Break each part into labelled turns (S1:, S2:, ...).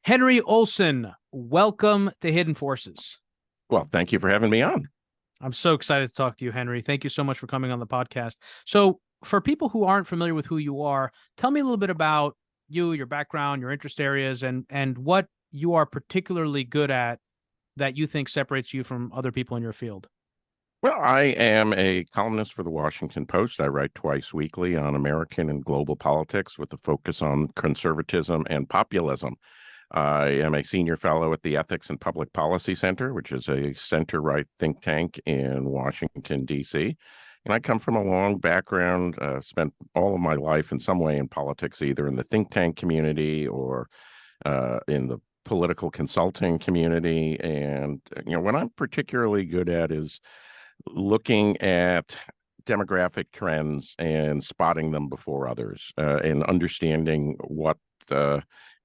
S1: Henry Olsen, welcome to Hidden Forces.
S2: Well, thank you for having me on.
S1: I'm so excited to talk to you, Henry. Thank you so much for coming on the podcast. So, for people who aren't familiar with who you are, tell me a little bit about you, your background, your interest areas, and what you are particularly good at that you think separates you from other people in your field.
S2: Well, I am a columnist for the Washington Post. I write twice weekly on American and global politics with a focus on conservatism and populism. I am a senior fellow at the Ethics and Public Policy Center, which is a center-right think tank in Washington, D.C. And I come from a long background, spent all of my life in some way in politics, either in the think tank community or in the political consulting community. And, what I'm particularly good at is looking at demographic trends and spotting them before others, and understanding what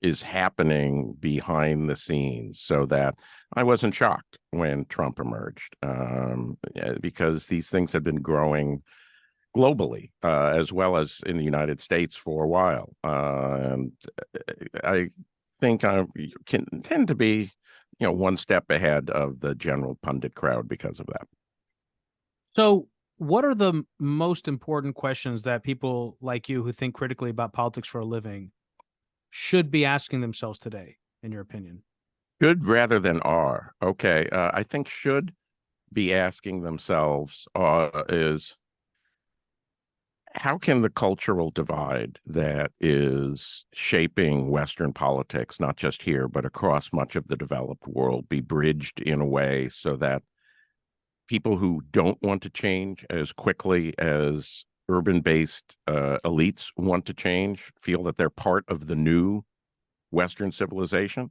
S2: is happening behind the scenes so that I wasn't shocked when Trump emerged, because these things have been growing globally, as well as in the United States for a while. And I think I can tend to be, one step ahead of the general pundit crowd because of that.
S1: So, what are the most important questions that people like you who think critically about politics for a living should be asking themselves today, in your opinion?
S2: Should rather than are. Okay. I think should be asking themselves is how can the cultural divide that is shaping Western politics, not just here, but across much of the developed world, be bridged in a way so that people who don't want to change as quickly as urban-based elites want to change feel that they're part of the new Western civilization,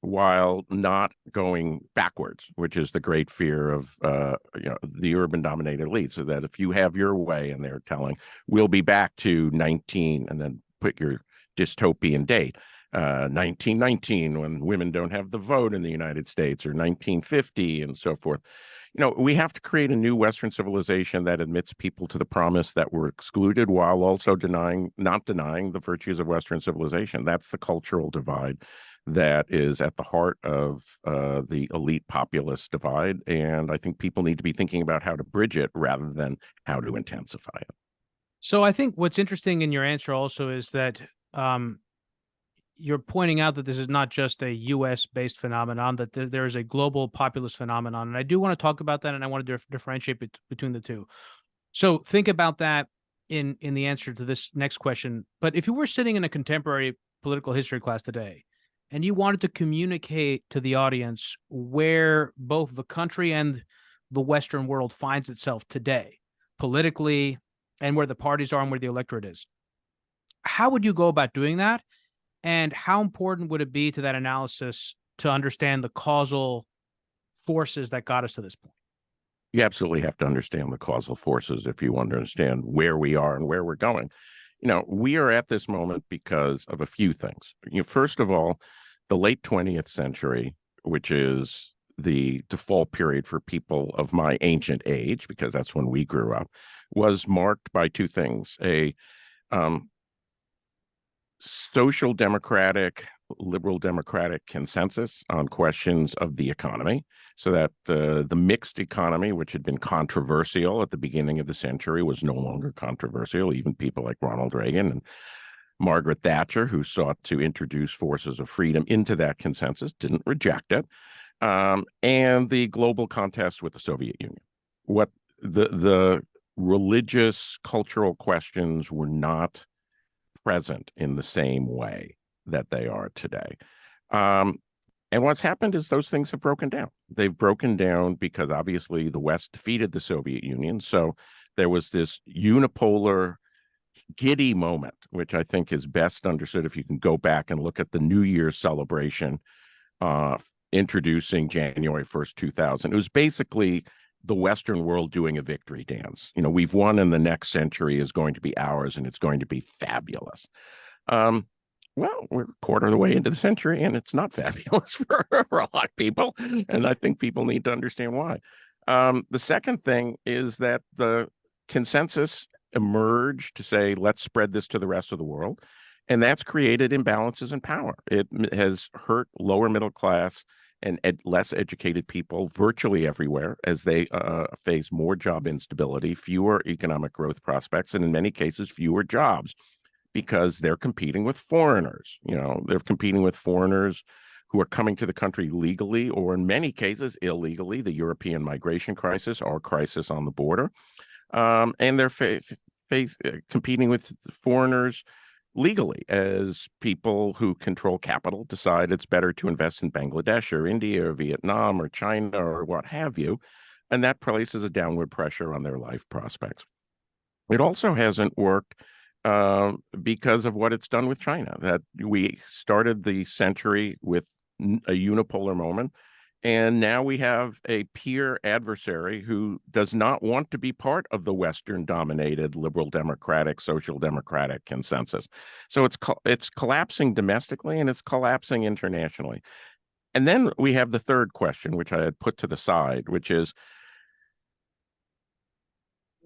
S2: while not going backwards, which is the great fear of the urban-dominated elites. So that if you have your way, and they're telling, we'll be back to 19, and then put your dystopian date, 1919, when women don't have the vote in the United States, or 1950, and so forth. We have to create a new Western civilization that admits people to the promise that we're excluded, while also not denying the virtues of Western civilization. That's the cultural divide that is at the heart of the elite populist divide. And I think people need to be thinking about how to bridge it rather than how to intensify it.
S1: So, I think what's interesting in your answer also is that you're pointing out that this is not just a U.S.-based phenomenon, that there is a global populist phenomenon. And I do want to talk about that, and I want to differentiate between the two. So think about that in the answer to this next question. But if you were sitting in a contemporary political history class today, and you wanted to communicate to the audience where both the country and the Western world finds itself today, politically, and where the parties are and where the electorate is, how would you go about doing that? And how important would it be to that analysis to understand the causal forces that got us to this point?
S2: You absolutely have to understand the causal forces if you want to understand where we are and where we're going. We are at this moment because of a few things. First of all, the late 20th century, which is the default period for people of my ancient age, because that's when we grew up, was marked by two things: a social democratic, liberal democratic consensus on questions of the economy, so that the mixed economy, which had been controversial at the beginning of the century, was no longer controversial. Even people like Ronald Reagan and Margaret Thatcher, who sought to introduce forces of freedom into that consensus, didn't reject it. And the global contest with the Soviet Union. What the religious, cultural questions were not present in the same way that they are today. And what's happened is those things have broken down. They've broken down because obviously the West defeated the Soviet Union. So there was this unipolar, giddy moment, which I think is best understood if you can go back and look at the New Year's celebration introducing January 1st, 2000. It was basically the Western world doing a victory dance. We've won, and the next century is going to be ours, and it's going to be fabulous. Well, we're a quarter of the way into the century, and it's not fabulous for a lot of people. And I think people need to understand why. The second thing is that the consensus emerged to say, let's spread this to the rest of the world. And that's created imbalances in power. It has hurt lower middle class and less educated people virtually everywhere as they face more job instability, fewer economic growth prospects, and in many cases, fewer jobs because they're competing with foreigners. They're competing with foreigners who are coming to the country legally or in many cases illegally, the European migration crisis, our crisis on the border. And they're competing with foreigners legally as people who control capital decide it's better to invest in Bangladesh or India or Vietnam or China or what have you. And that places a downward pressure on their life prospects. It also hasn't worked because of what it's done with China, that we started the century with a unipolar moment. And now we have a peer adversary who does not want to be part of the Western-dominated liberal democratic, social democratic consensus. So it's collapsing domestically and it's collapsing internationally. And then we have the third question, which I had put to the side, which is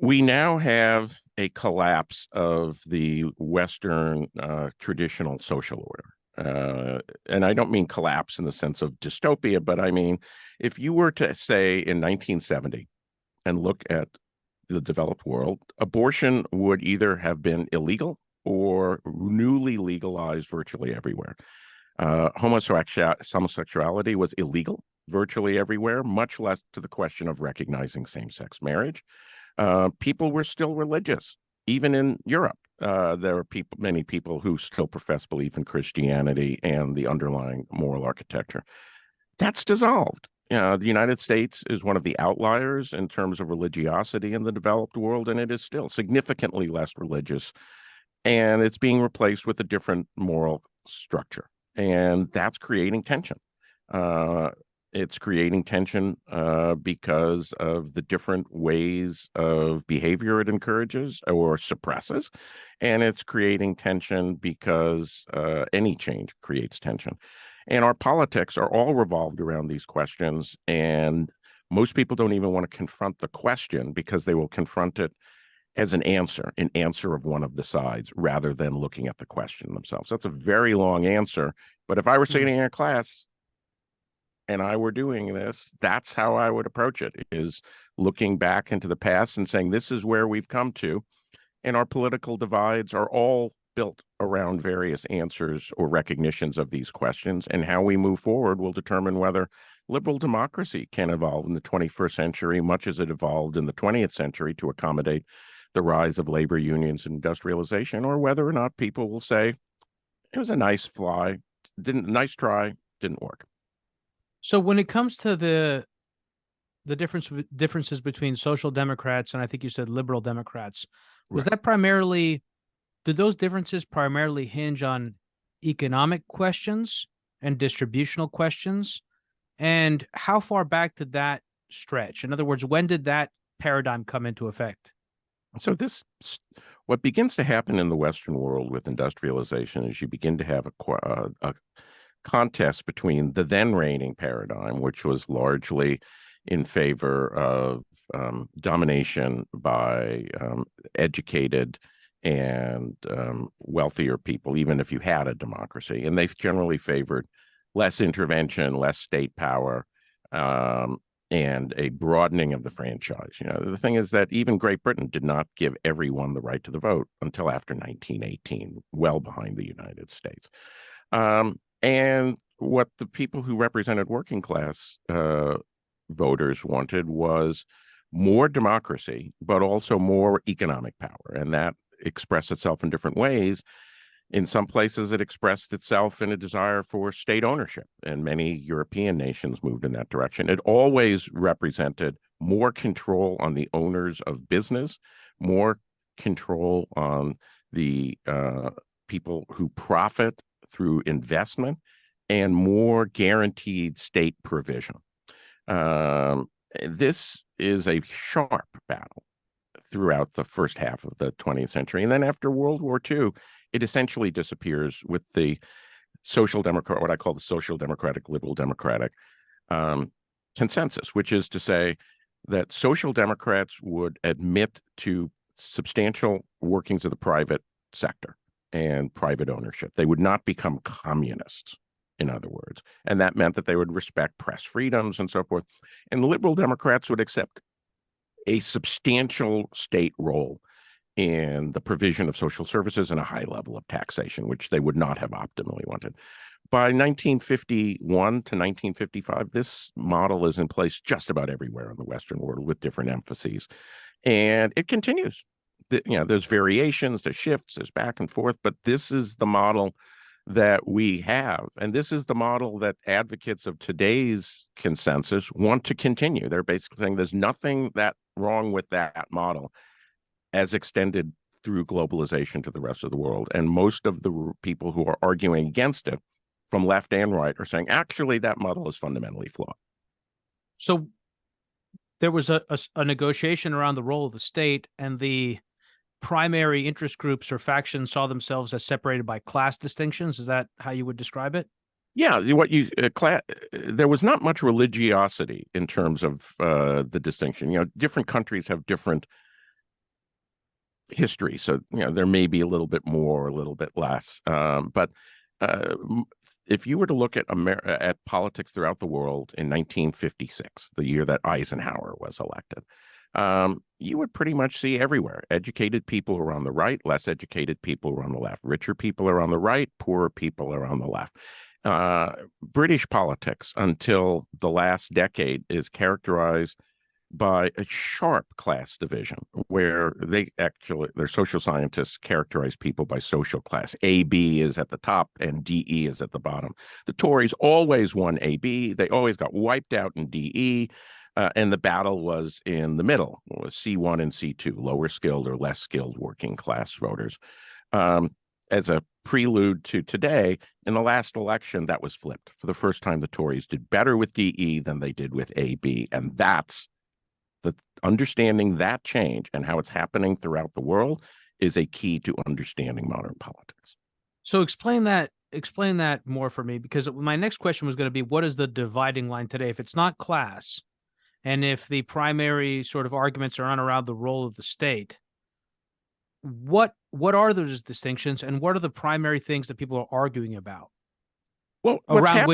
S2: we now have a collapse of the Western traditional social order. And I don't mean collapse in the sense of dystopia, but I mean, if you were to say in 1970 and look at the developed world, abortion would either have been illegal or newly legalized virtually everywhere. Homosexuality was illegal virtually everywhere, much less to the question of recognizing same-sex marriage. People were still religious, even in Europe. There are many people who still profess belief in Christianity and the underlying moral architecture. That's dissolved. The United States is one of the outliers in terms of religiosity in the developed world, and it is still significantly less religious. And it's being replaced with a different moral structure. And that's creating tension. It's creating tension because of the different ways of behavior it encourages or suppresses. And it's creating tension because any change creates tension. And our politics are all revolved around these questions. And most people don't even want to confront the question because they will confront it as an answer of one of the sides, rather than looking at the question themselves. That's a very long answer. But if I were sitting in a class and I were doing this, that's how I would approach it, is looking back into the past and saying, this is where we've come to. And our political divides are all built around various answers or recognitions of these questions. And how we move forward will determine whether liberal democracy can evolve in the 21st century, much as it evolved in the 20th century to accommodate the rise of labor unions and industrialization, or whether or not people will say, it was a nice try, didn't work.
S1: So when it comes to the differences between social democrats and I think you said liberal democrats, was
S2: Right.
S1: that primarily, did those differences primarily hinge on economic questions and distributional questions? And how far back did that stretch? In other words, when did that paradigm come into effect?
S2: So what begins to happen in the Western world with industrialization is you begin to have a contest between the then reigning paradigm, which was largely in favor of domination by educated and wealthier people, even if you had a democracy. And they've generally favored less intervention, less state power, and a broadening of the franchise. The thing is that even Great Britain did not give everyone the right to the vote until after 1918, well behind the United States. And what the people who represented working class voters wanted was more democracy, but also more economic power. And that expressed itself in different ways. In some places, it expressed itself in a desire for state ownership, and many European nations moved in that direction. It always represented more control on the owners of business, more control on the people who profit through investment, and more guaranteed state provision. This is a sharp battle throughout the first half of the 20th century. And then after World War II, it essentially disappears with the what I call the social democratic, liberal democratic consensus, which is to say that social democrats would admit to substantial workings of the private sector. and private ownership. They would not become communists, in other words. And that meant that they would respect press freedoms and so forth. And liberal Democrats would accept a substantial state role in the provision of social services and a high level of taxation, which they would not have optimally wanted. By 1951 to 1955, this model is in place just about everywhere in the Western world with different emphases. And it continues. There's variations, there's shifts, there's back and forth, but this is the model that we have. And this is the model that advocates of today's consensus want to continue. They're basically saying there's nothing that wrong with that model as extended through globalization to the rest of the world. And most of the people who are arguing against it from left and right are saying, actually, that model is fundamentally flawed.
S1: So there was a negotiation around the role of the state, and the primary interest groups or factions saw themselves as separated by class distinctions. Is that how you would describe it?
S2: Yeah, there was not much religiosity in terms of the distinction. Different countries have different history, so there may be a little bit more, a little bit less. But if you were to look at politics throughout the world in 1956, the year that Eisenhower was elected, you would pretty much see everywhere educated people are on the right, less educated people are on the left, richer people are on the right, poorer people are on the left. British politics until the last decade is characterized by a sharp class division where their social scientists characterize people by social class. AB is at the top and DE is at the bottom. The Tories always won AB. They always got wiped out in DE. And the battle was in the middle, was C1 and C2, lower skilled or less skilled working class voters. As a prelude to today, in the last election, that was flipped. For the first time, the Tories did better with DE than they did with AB. And that's the understanding that change and how it's happening throughout the world is a key to understanding modern politics.
S1: So explain that more for me, because my next question was going to be, what is the dividing line today? If it's not class, and if the primary sort of arguments are on around the role of the state, what are those distinctions, and what are the primary things that people are arguing about?
S2: Well,
S1: around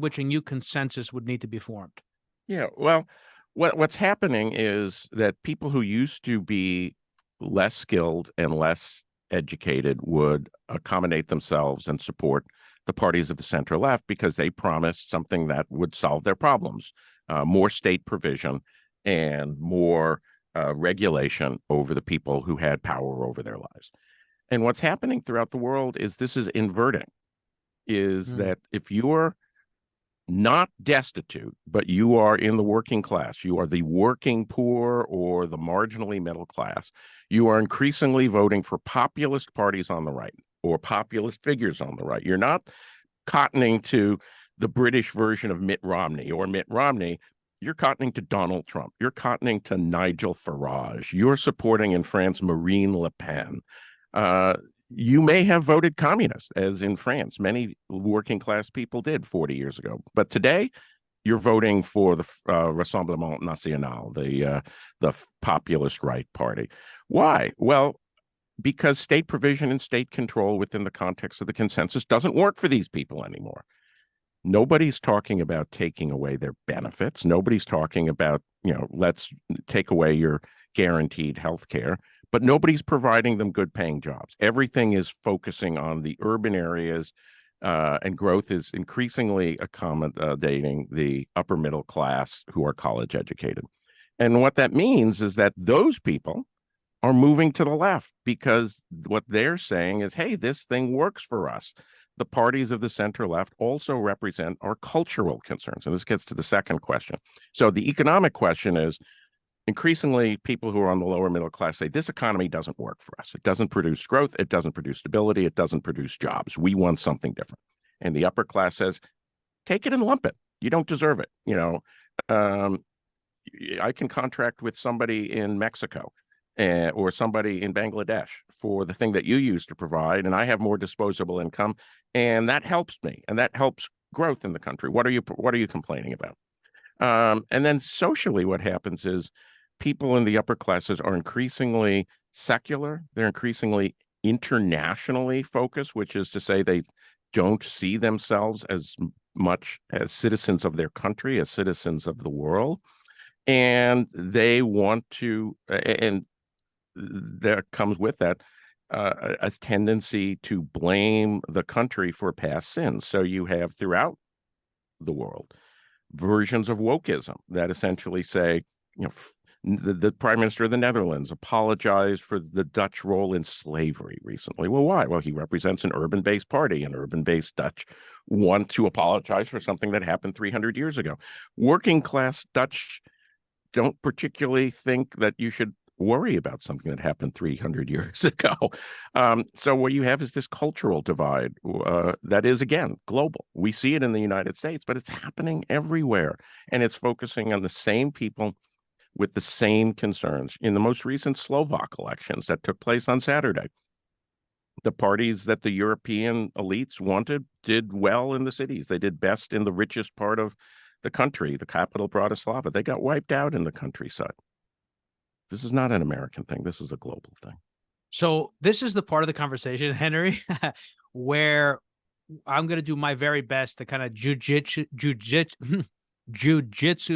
S1: which a new consensus would need to be formed?
S2: Yeah, well, what's happening is that people who used to be less skilled and less educated would accommodate themselves and support the parties of the center left because they promised something that would solve their problems, more state provision and more regulation over the people who had power over their lives. And what's happening throughout the world is this is inverting, that if you're not destitute, but you are in the working class, you are the working poor or the marginally middle class, you are increasingly voting for populist parties on the right or populist figures on the right. You're not cottoning to the British version of Mitt Romney or Mitt Romney. You're cottoning to Donald Trump. You're cottoning to Nigel Farage. You're supporting in France Marine Le Pen. You may have voted communist, as in France, many working class people did 40 years ago. But today, you're voting for the Rassemblement National, the populist right party. Why? Well, because state provision and state control within the context of the consensus doesn't work for these people anymore. Nobody's talking about taking away their benefits. Nobody's talking about, let's take away your guaranteed health care. But nobody's providing them good paying jobs. Everything is focusing on the urban areas, and growth is increasingly accommodating the upper middle class who are college educated. And what that means is that those people are moving to the left because what they're saying is, hey, this thing works for us. The parties of the center left also represent our cultural concerns. And this gets to the second question. So the economic question is, increasingly, people who are on the lower middle class say this economy doesn't work for us. It doesn't produce growth. It doesn't produce stability. It doesn't produce jobs. We want something different. And the upper class says, take it and lump it. You don't deserve it. I can contract with somebody in Mexico or somebody in Bangladesh for the thing that you used to provide, and I have more disposable income, and that helps me, and that helps growth in the country. What are you complaining about? And then socially, what happens is people in the upper classes are increasingly secular. They're increasingly internationally focused, which is to say they don't see themselves as much as citizens of their country, as citizens of the world. And they want to, and there comes with that a tendency to blame the country for past sins. So you have throughout the world versions of wokeism that essentially say, you know, the prime minister of the Netherlands apologized for the Dutch role in slavery recently. Well, why? Well, he represents an urban-based party, and urban-based Dutch want to apologize for something that happened 300 years ago. Working class Dutch don't particularly think that you should worry about something that happened 300 years ago. So what you have is this cultural divide that is, again, global. We see it in the United States, but it's happening everywhere. And it's focusing on the same people with the same concerns. In the most recent Slovak elections that took place on Saturday, the parties that the European elites wanted did well in the cities. They did best in the richest part of the country, the capital Bratislava. They got wiped out in the countryside. This is not an American thing. This is a global thing.
S1: So this is the part of the conversation, Henry, where I'm going to do my very best to kind of jujitsu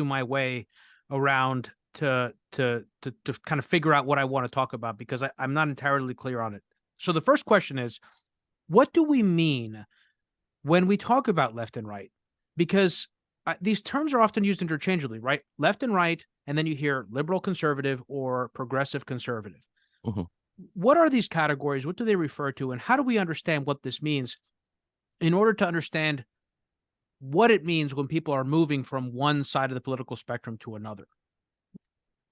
S1: my way around to kind of figure out what I want to talk about, because I'm not entirely clear on it. So the first question is, what do we mean when we talk about left and right? Because these terms are often used interchangeably, right? Left and right, and then you hear liberal conservative or progressive conservative.
S2: Mm-hmm.
S1: What are these categories? What do they refer to? And how do we understand what this means in order to understand what it means when people are moving from one side of the political spectrum to another?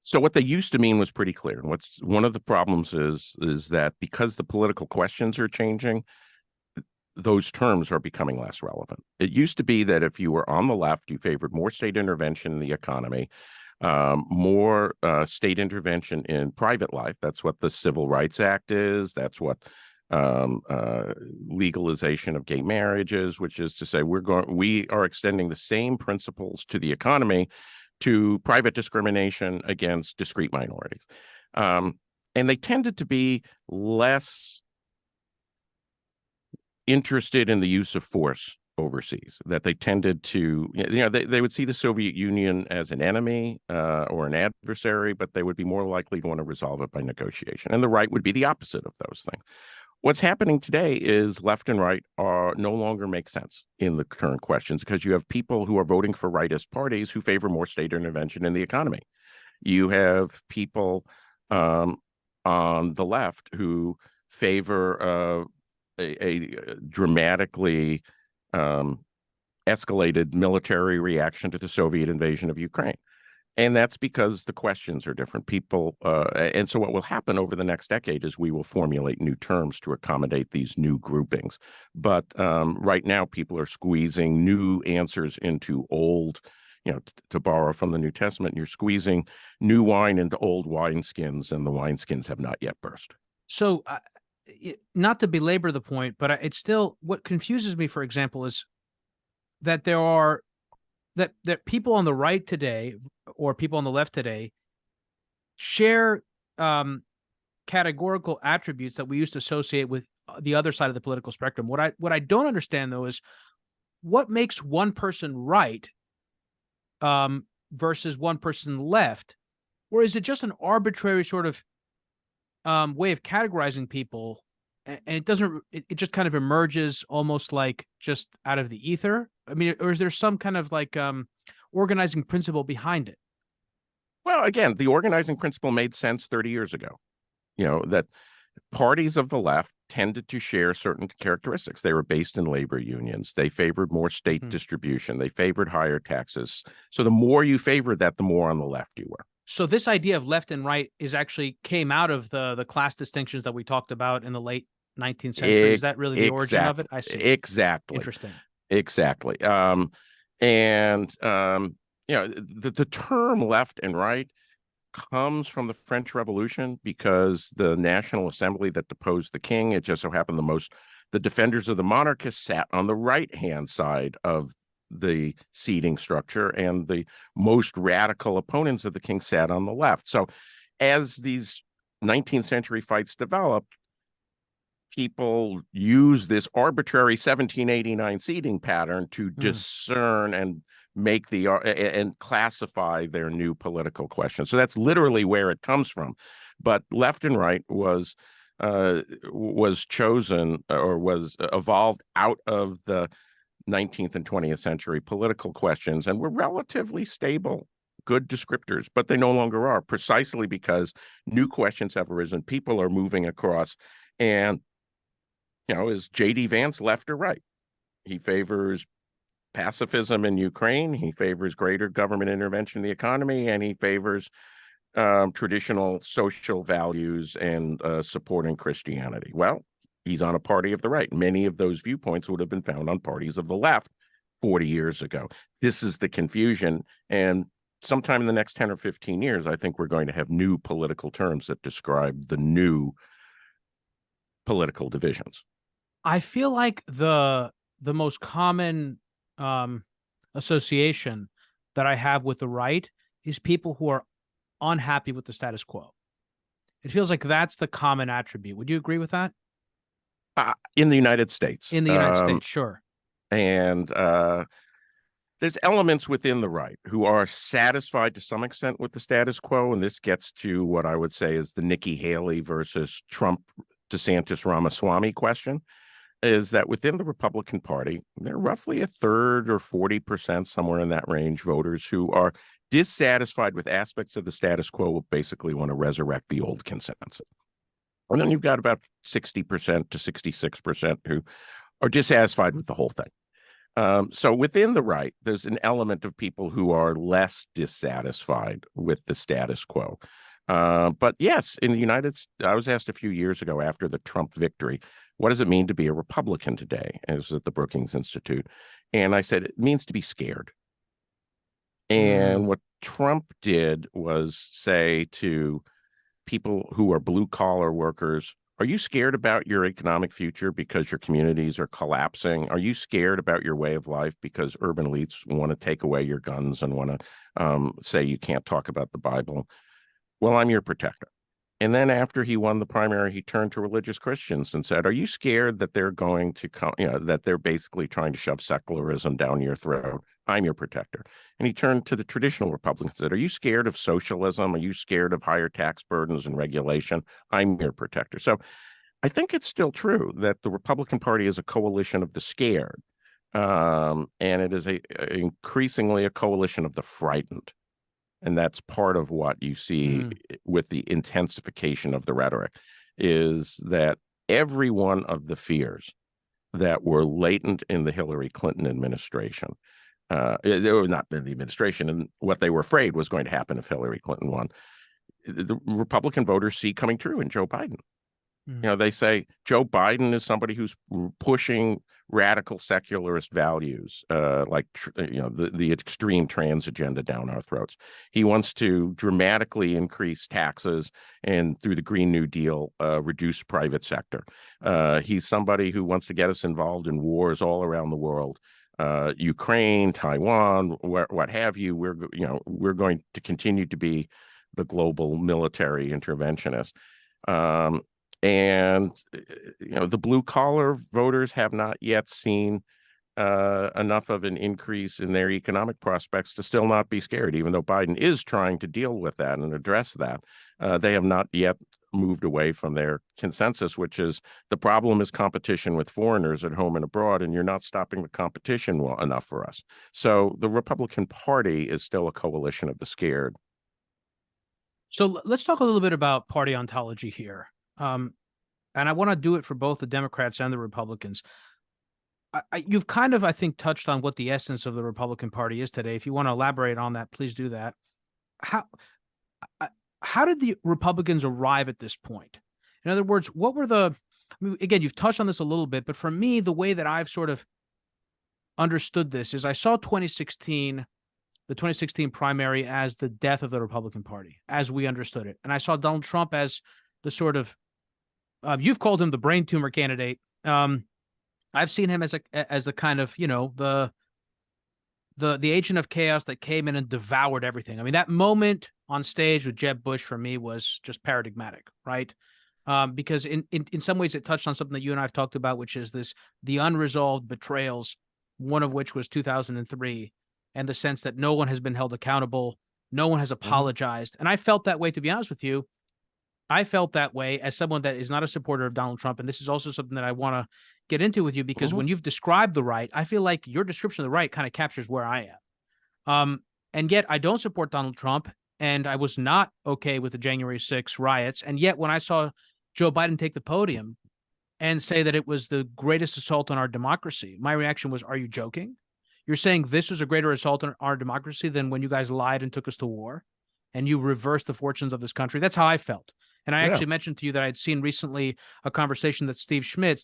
S2: So what they used to mean was pretty clear. And what's one of the problems is that because the political questions are changing, those terms are becoming less relevant. It used to be that if you were on the left, you favored more state intervention in the economy, more state intervention in private life. That's what the Civil Rights Act is. That's what legalization of gay marriage is, which is to say we are extending the same principles to the economy, to private discrimination against discrete minorities. And they tended to be less interested in the use of force overseas, that they tended to, they would see the Soviet Union as an enemy or an adversary, but they would be more likely to want to resolve it by negotiation. And the right would be the opposite of those things. What's happening today is left and right are no longer make sense in the current questions, because you have people who are voting for rightist parties who favor more state intervention in the economy. You have people on the left who favor a dramatically escalated military reaction to the Soviet invasion of Ukraine. And that's because the questions are different. People, and so what will happen over the next decade is we will formulate new terms to accommodate these new groupings. But right now, people are squeezing new answers into old, to borrow from the New Testament, you're squeezing new wine into old wineskins, and the wineskins have not yet burst.
S1: So, not to belabor the point, but it's still, what confuses me, for example, is that there are that people on the right today or people on the left today share categorical attributes that we used to associate with the other side of the political spectrum. What I don't understand, though, is what makes one person right versus one person left, or is it just an arbitrary sort of way of categorizing people, and it doesn't, it just kind of emerges almost like just out of the ether? I mean, or is there some kind of like organizing principle behind it?
S2: Well, again, the organizing principle made sense 30 years ago, that parties of the left tended to share certain characteristics. They were based in labor unions. They favored more state distribution. They favored higher taxes. So the more you favored that, the more on the left you were.
S1: So this idea of left and right is actually came out of the class distinctions that we talked about in the late 19th century. Is that really the origin of it? I see.
S2: Exactly.
S1: Interesting.
S2: Exactly. The term left and right comes from the French Revolution, because the National Assembly that deposed the king, it just so happened the defenders of the monarchists sat on the right-hand side of the seating structure, and the most radical opponents of the king sat on the left. So as these 19th century fights developed, people use this arbitrary 1789 seating pattern to
S1: Mm.
S2: discern and make and classify their new political questions. So that's literally where it comes from. But left and right was chosen or was evolved out of the 19th and 20th century political questions, and were relatively stable, good descriptors, but they no longer are, precisely because new questions have arisen. People are moving across, and is J.D. Vance left or right? He favors pacifism in Ukraine. He favors greater government intervention in the economy, and he favors traditional social values and supporting Christianity. Well, he's on a party of the right. Many of those viewpoints would have been found on parties of the left 40 years ago. This is the confusion. And sometime in the next 10 or 15 years, I think we're going to have new political terms that describe the new political divisions.
S1: I feel like the most common association that I have with the right is people who are unhappy with the status quo. It feels like that's the common attribute. Would you agree with that?
S2: In the United States.
S1: In the United States, sure.
S2: And there's elements within the right who are satisfied to some extent with the status quo. And this gets to what I would say is the Nikki Haley versus Trump, DeSantis, Ramaswamy question, is that within the Republican Party, there are roughly a third or 40%, somewhere in that range, voters who are dissatisfied with aspects of the status quo, basically want to resurrect the old consensus. And then you've got about 60% to 66% who are dissatisfied with the whole thing. So within the right, there's an element of people who are less dissatisfied with the status quo. But yes, in the United States, I was asked a few years ago after the Trump victory, what does it mean to be a Republican today? It was at the Brookings Institute. And I said, it means to be scared. And what Trump did was say to people who are blue collar workers, are you scared about your economic future because your communities are collapsing? Are you scared about your way of life because urban elites want to take away your guns and want to say you can't talk about the Bible? Well, I'm your protector. And then after he won the primary, he turned to religious Christians and said, are you scared that they're going to come, that they're basically trying to shove secularism down your throat? I'm your protector. And he turned to the traditional Republicans and said, are you scared of socialism? Are you scared of higher tax burdens and regulation? I'm your protector. So I think it's still true that the Republican Party is a coalition of the scared. And it is increasingly a coalition of the frightened. And that's part of what you see with the intensification of the rhetoric, is that every one of the fears that were latent in the Hillary Clinton administration, they were not in the administration, and what they were afraid was going to happen if Hillary Clinton won, the Republican voters see coming true in Joe Biden. They say Joe Biden is somebody who's pushing radical secularist values, like the extreme trans agenda down our throats. He wants to dramatically increase taxes and through the Green New Deal, reduce private sector. He's somebody who wants to get us involved in wars all around the world. Ukraine, Taiwan, what have you. We're going to continue to be the global military interventionist. And the blue collar voters have not yet seen enough of an increase in their economic prospects to still not be scared, even though Biden is trying to deal with that and address that. They have not yet moved away from their consensus, which is the problem is competition with foreigners at home and abroad, and you're not stopping the competition well enough for us. So the Republican Party is still a coalition of the scared.
S1: So let's talk a little bit about party ontology here. And I want to do it for both the Democrats and the Republicans. You've kind of, I think, touched on what the essence of the Republican Party is today. If you want to elaborate on that, please do that. How did the Republicans arrive at this point? In other words, what were again, you've touched on this a little bit, but for me, the way that I've sort of understood this is I saw the 2016 primary as the death of the Republican Party, as we understood it. And I saw Donald Trump as the sort of, you've called him the brain tumor candidate. I've seen him as a kind of, the agent of chaos that came in and devoured everything. I mean, that moment on stage with Jeb Bush for me was just paradigmatic, right? because in some ways it touched on something that you and I have talked about, which is the unresolved betrayals, one of which was 2003, and the sense that no one has been held accountable, no one has apologized. And I felt that way, to be honest with you. I felt that way as someone that is not a supporter of Donald Trump. And this is also something that I want to get into with you, because when you've described the right, I feel like your description of the right kind of captures where I am. And yet I don't support Donald Trump, and I was not okay with the January 6th riots. And yet when I saw Joe Biden take the podium and say that it was the greatest assault on our democracy, my reaction was, are you joking? You're saying this was a greater assault on our democracy than when you guys lied and took us to war and you reversed the fortunes of this country? That's how I felt. And I actually mentioned to you that I'd seen recently a conversation that Steve Schmidt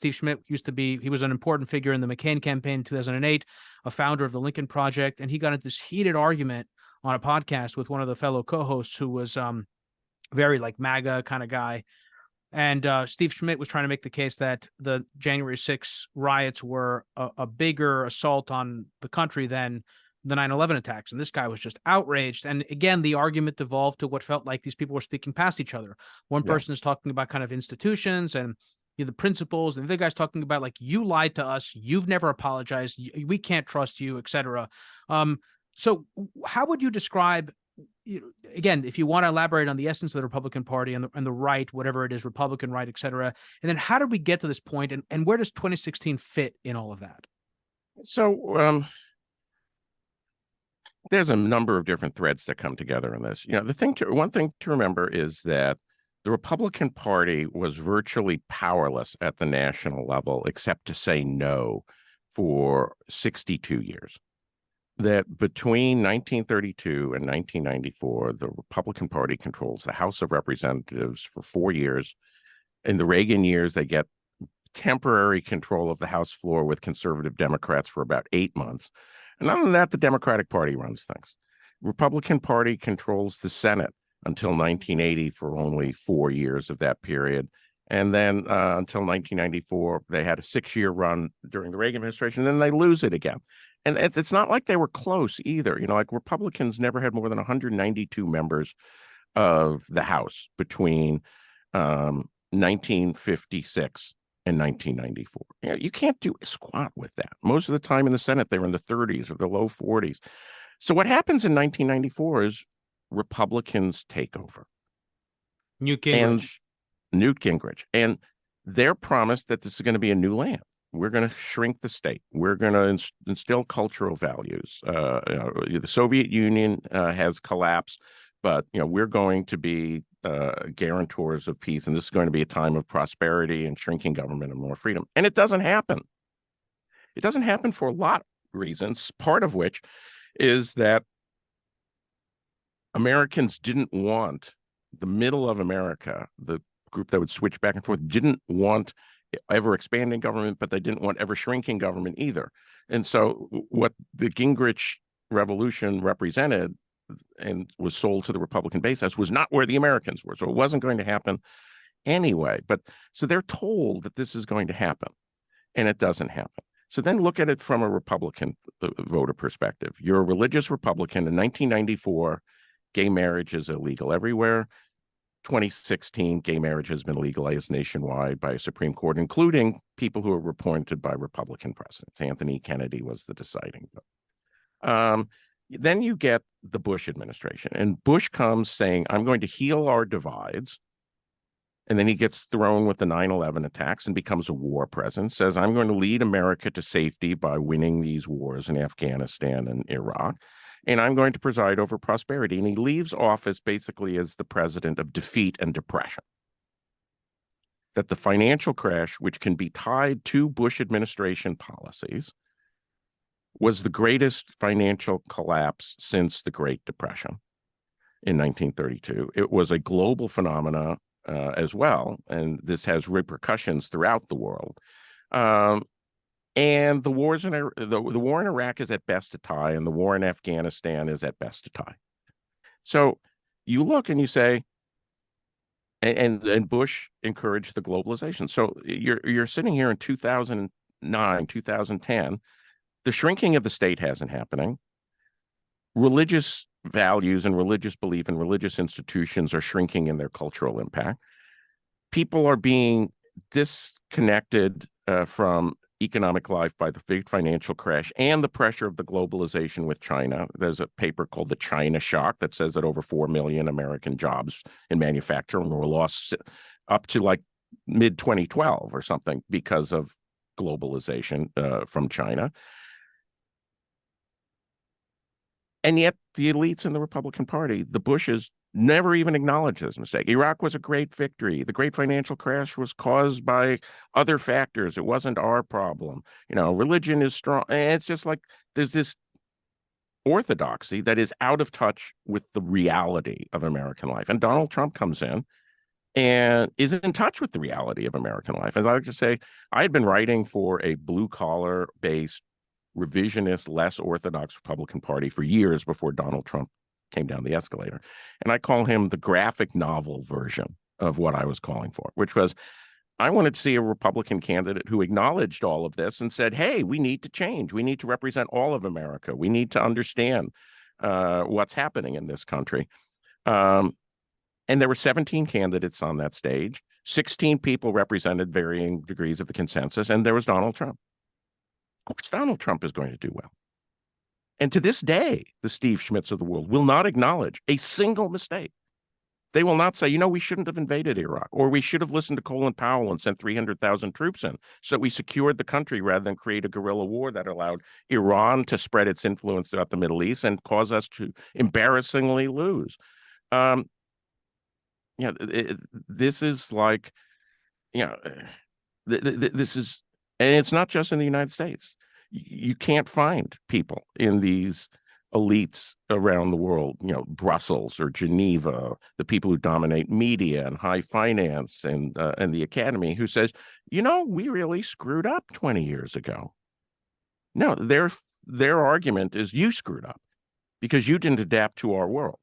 S1: used to be, he was an important figure in the McCain campaign in 2008, a founder of the Lincoln Project. And he got into this heated argument on a podcast with one of the fellow co-hosts who was very like MAGA kind of guy. And Steve Schmidt was trying to make the case that the January 6th riots were a bigger assault on the country than the 9/11 attacks. And this guy was just outraged. And again, the argument devolved to what felt like these people were speaking past each other. One person is talking about kind of institutions and the principles, and the other guy's talking about like, you lied to us, you've never apologized, we can't trust you, etc. So how would you describe, again, if you want to elaborate on the essence of the Republican Party and the right, whatever it is, Republican right, etc., and then how did we get to this point, and where does 2016 fit in all of that?
S2: So there's a number of different threads that come together in this. One thing to remember is that the Republican Party was virtually powerless at the national level, except to say no, for 62 years. That between 1932 and 1994, the Republican Party controls the House of Representatives for 4 years. In the Reagan years, they get temporary control of the House floor with conservative Democrats for about 8 months. And other than that, the Democratic Party runs things. Republican Party controls the Senate until 1980 for only 4 years of that period. And then until 1994, they had a 6-year run during the Reagan administration, and then they lose it again. And it's not like they were close either. Like Republicans never had more than 192 members of the House between 1956 and 1994. You can't do a squat with that. Most of the time in the Senate, they were in the 30s or the low 40s. So what happens in 1994 is Republicans take over.
S1: Newt Gingrich.
S2: And they're promised that this is going to be a new land. We're going to shrink the state. We're going to instill cultural values. The Soviet Union has collapsed, but we're going to be guarantors of peace, and this is going to be a time of prosperity and shrinking government and more freedom. And it doesn't happen. It doesn't happen for a lot of reasons, part of which is that Americans didn't want the middle of America, the group that would switch back and forth, didn't want ever expanding government, but they didn't want ever shrinking government either. And so what the Gingrich revolution represented and was sold to the Republican base as was not where the Americans were. So it wasn't going to happen anyway. But so they're told that this is going to happen, and it doesn't happen. So then look at it from a Republican voter perspective. You're a religious Republican. In 1994, gay marriage is illegal everywhere. 2016, gay marriage has been legalized nationwide by a Supreme Court, including people who were appointed by Republican presidents. Anthony Kennedy was the deciding vote. Then you get the Bush administration, and Bush comes saying, I'm going to heal our divides. And then he gets thrown with the 9/11 attacks and becomes a war president, says, I'm going to lead America to safety by winning these wars in Afghanistan and Iraq. And I'm going to preside over prosperity. And he leaves office basically as the president of defeat and depression. That the financial crash, which can be tied to Bush administration policies, was the greatest financial collapse since the Great Depression in 1932. It was a global phenomenon as well, and this has repercussions throughout the world. And the war in Iraq is at best a tie, and the war in Afghanistan is at best a tie. So you look and you say, and Bush encouraged the globalization. So you're sitting here in 2009, 2010. The shrinking of the state hasn't happening. Religious values and religious belief and religious institutions are shrinking in their cultural impact. people are being disconnected from economic life by the big financial crash and the pressure of the globalization with China. There's a paper called The China Shock that says that over 4 million American jobs in manufacturing were lost up to like mid 2012 or something because of globalization from China. And yet the elites in the Republican Party, the Bushes, never even acknowledged this mistake. Iraq was a great victory. The great financial crash was caused by other factors. It wasn't our problem. Religion is strong. And it's just like there's this orthodoxy that is out of touch with the reality of American life. And Donald Trump comes in and is in touch with the reality of American life. As I like to say, I had been writing for a blue-collar based, revisionist, less orthodox Republican Party for years before Donald Trump came down the escalator. And I call him the graphic novel version of what I was calling for, which was I wanted to see a Republican candidate who acknowledged all of this and said, hey, we need to change. We need to represent all of America. We need to understand what's happening in this country. And there were 17 candidates on that stage. 16 people represented varying degrees of the consensus, and there was Donald Trump. Of course, Donald Trump is going to do well. And to this day, the Steve Schmitz of the world will not acknowledge a single mistake. They will not say, we shouldn't have invaded Iraq, or we should have listened to Colin Powell and sent 300,000 troops in so that we secured the country rather than create a guerrilla war that allowed Iran to spread its influence throughout the Middle East and cause us to embarrassingly lose. This is like, this is, and it's not just in the United States. You can't find people in these elites around the world, Brussels or Geneva, the people who dominate media and high finance and the academy, who says, we really screwed up 20 years ago. No, their argument is you screwed up because you didn't adapt to our world.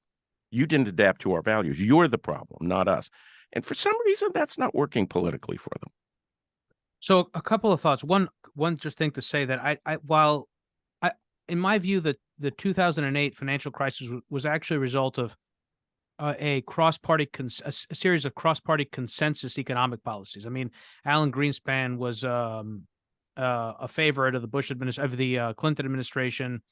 S2: You didn't adapt to our values. You're the problem, not us. And for some reason, that's not working politically for them.
S1: So a couple of thoughts. One just thing to say that while in my view, the 2008 financial crisis was actually a result of a series of cross-party consensus economic policies. I mean, Alan Greenspan was a favorite of the the Clinton administration.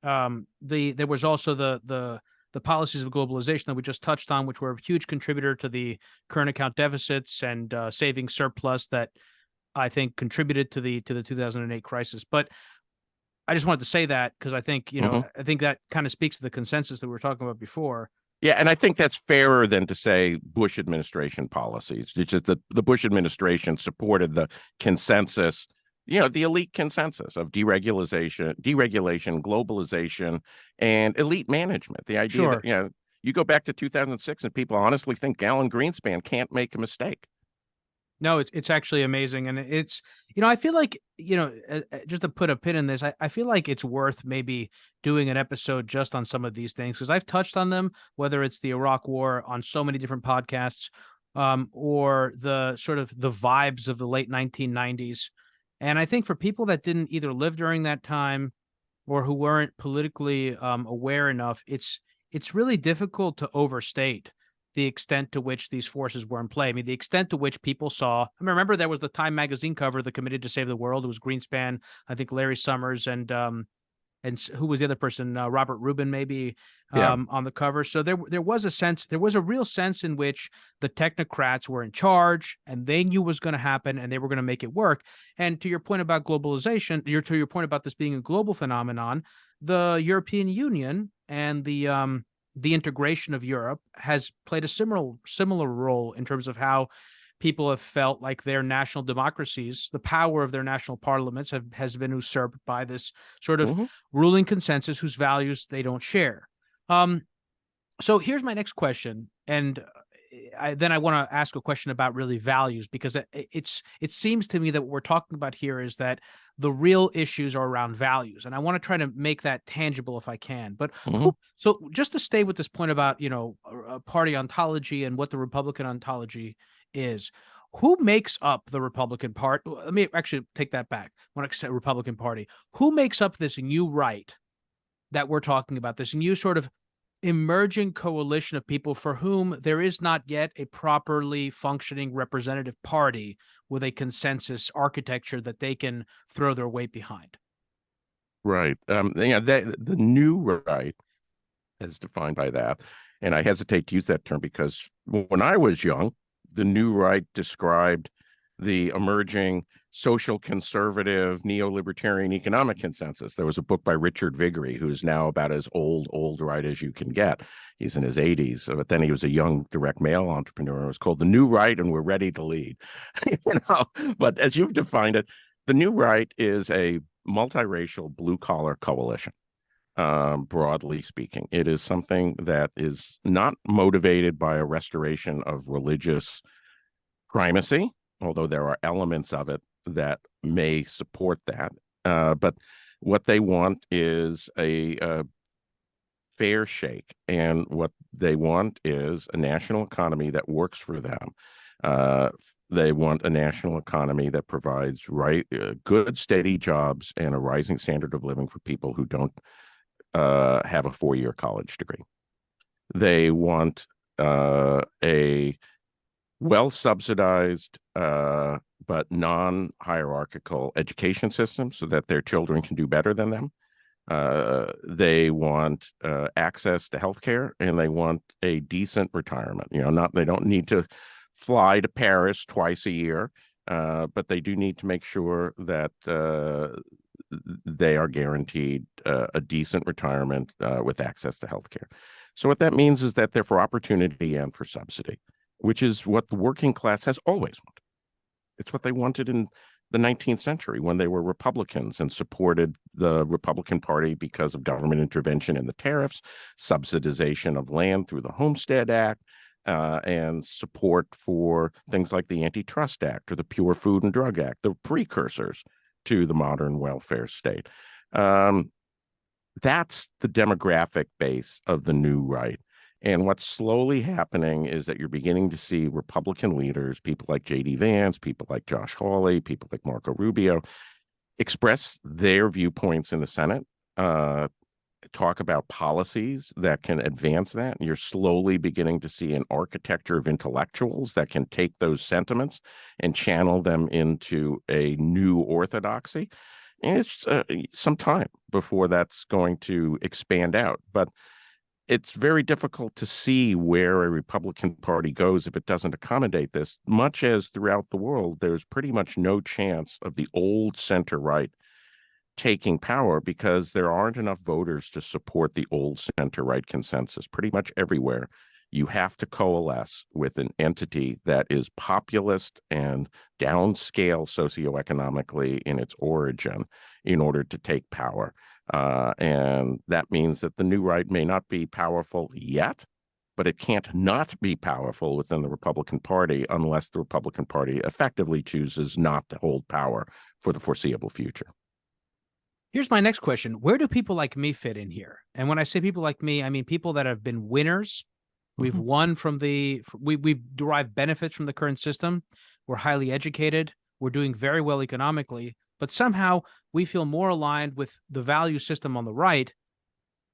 S1: There was also the policies of globalization that we just touched on, which were a huge contributor to the current account deficits and saving surplus that I think contributed to the 2008 crisis. But I just wanted to say that because I think, I think that kind of speaks to the consensus that we were talking about before.
S2: Yeah, and I think that's fairer than to say Bush administration policies. It's just that the Bush administration supported the consensus, the elite consensus of deregulation, globalization, and elite management. The idea that, you go back to 2006 and people honestly think Alan Greenspan can't make a mistake.
S1: No, it's actually amazing. And it's, I feel like, just to put a pin in this, I feel like it's worth maybe doing an episode just on some of these things, because I've touched on them, whether it's the Iraq War on so many different podcasts, or the sort of the vibes of the late 1990s. And I think for people that didn't either live during that time or who weren't politically aware enough, it's really difficult to overstate the extent to which these forces were in play. I mean, the extent to which people saw, remember there was the Time magazine cover, the Committee to Save the World. It was Greenspan, I think Larry Summers, and who was the other person? Robert Rubin, maybe, on the cover. So there was a real sense in which the technocrats were in charge and they knew what was going to happen and they were going to make it work. And to your point about globalization, to your point about this being a global phenomenon, the European Union and the integration of Europe has played a similar role in terms of how people have felt like their national democracies, the power of their national parliaments has been usurped by this sort of ruling consensus whose values they don't share. So here's my next question. And then I want to ask a question about really values, because it seems to me that what we're talking about here is that the real issues are around values, and I want to try to make that tangible if I can. But so just to stay with this point about party ontology and what the Republican ontology is, who makes up the Republican Party? Let me actually take that back. When I say Republican Party, who makes up this new right that we're talking about? This new sort of emerging coalition of people for whom there is not yet a properly functioning representative party with a consensus architecture that they can throw their weight behind.
S2: Right. The new right, as defined by that, and I hesitate to use that term because when I was young, the new right described the emerging social conservative neo-libertarian economic consensus. There was a book by Richard Viguerie, who's now about as old right as you can get. He's in his 80s, but then he was a young direct mail entrepreneur. It was called The New Right, and We're Ready to Lead. But as you've defined it, the new right is a multiracial blue-collar coalition. Broadly speaking, it is something that is not motivated by a restoration of religious primacy, although there are elements of it that may support that. But what they want is a fair shake, and what they want is a national economy that works for them. They want a national economy that provides good, steady jobs and a rising standard of living for people who don't have a 4-year college degree. They want a well-subsidized but non-hierarchical education system so that their children can do better than them. They want access to healthcare, and they want a decent retirement. They don't need to fly to Paris twice a year, but they do need to make sure that they are guaranteed a decent retirement with access to healthcare. So what that means is that they're for opportunity and for subsidy, which is what the working class has always wanted. It's what they wanted in the 19th century when they were Republicans and supported the Republican Party because of government intervention in the tariffs, subsidization of land through the Homestead Act, and support for things like the Antitrust Act or the Pure Food and Drug Act, the precursors to the modern welfare state. That's the demographic base of the new right. And what's slowly happening is that you're beginning to see Republican leaders, people like J.D. Vance, people like Josh Hawley, people like Marco Rubio, express their viewpoints in the Senate, talk about policies that can advance that. And you're slowly beginning to see an architecture of intellectuals that can take those sentiments and channel them into a new orthodoxy. And it's some time before that's going to expand out. But it's very difficult to see where a Republican Party goes if it doesn't accommodate this, much as throughout the world, there's pretty much no chance of the old center-right taking power because there aren't enough voters to support the old center-right consensus. Pretty much everywhere, you have to coalesce with an entity that is populist and downscale socioeconomically in its origin in order to take power. And that means that the new right may not be powerful yet, but it can't not be powerful within the Republican Party unless the Republican Party effectively chooses not to hold power for the foreseeable future.
S1: Here's my next question. Where do people like me fit in here? And when I say people like me, I mean people that have been winners. We've won from we've derived benefits from the current system. We're highly educated. We're doing very well economically, but somehow we feel more aligned with the value system on the right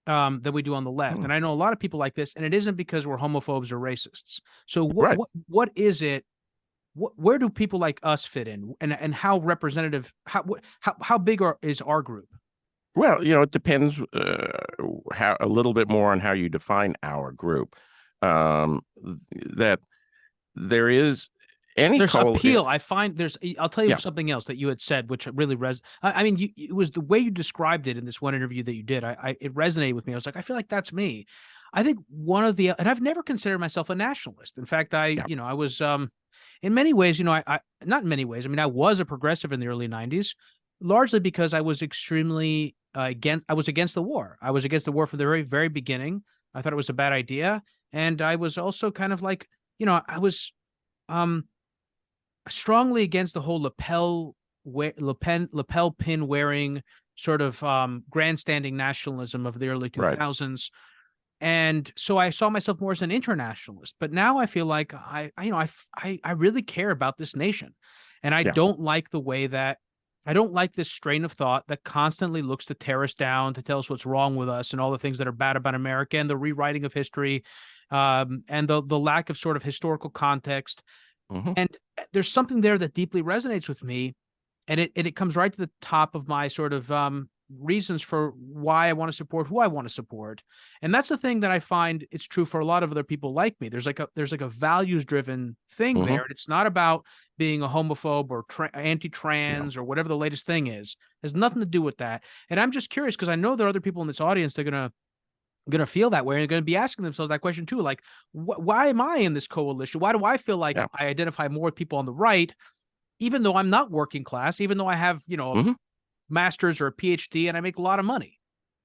S1: than we do on the left. And I know a lot of people like this, and it isn't because we're homophobes or racists. So what is it? Where do people like us fit in, and how representative? How big is our group?
S2: Well, it depends a little bit more on how you define our group. That there is
S1: there's appeal. I find I'll tell you something else that you had said, which really it was the way you described it in this one interview that you did. It resonated with me. I was like, I feel like that's me. I think and I've never considered myself a nationalist. In fact, I was, in many ways, not in many ways. I mean, I was a progressive in the early 90s, largely because I was extremely against the war. I was against the war from the very, very beginning. I thought it was a bad idea. And I was also kind of like, I was strongly against the whole lapel pin wearing sort of grandstanding nationalism of the early 2000s. Right. And so I saw myself more as an internationalist. But now I feel like I really care about this nation. And I don't like the way that I don't like this strain of thought that constantly looks to tear us down, to tell us what's wrong with us and all the things that are bad about America and the rewriting of history, and the lack of sort of historical context.
S2: Mhm.
S1: And there's something there that deeply resonates with me, and it comes right to the top of my sort of reasons for why I want to support who I want to support. And that's the thing that I find it's true for a lot of other people like me. There's like a values driven thing there,
S2: Mhm.
S1: and it's not about being a homophobe or
S2: Yeah.
S1: anti-trans or whatever the latest thing is. It has nothing to do with that. And I'm just curious because I know there are other people in this audience that are gonna feel that way and gonna be asking themselves that question too. Like, why am I in this coalition? Why do I feel like
S2: Yeah.
S1: I identify more with people on the right, even though I'm not working class, even though I have a
S2: Mhm.
S1: master's or a PhD and I make a lot of money?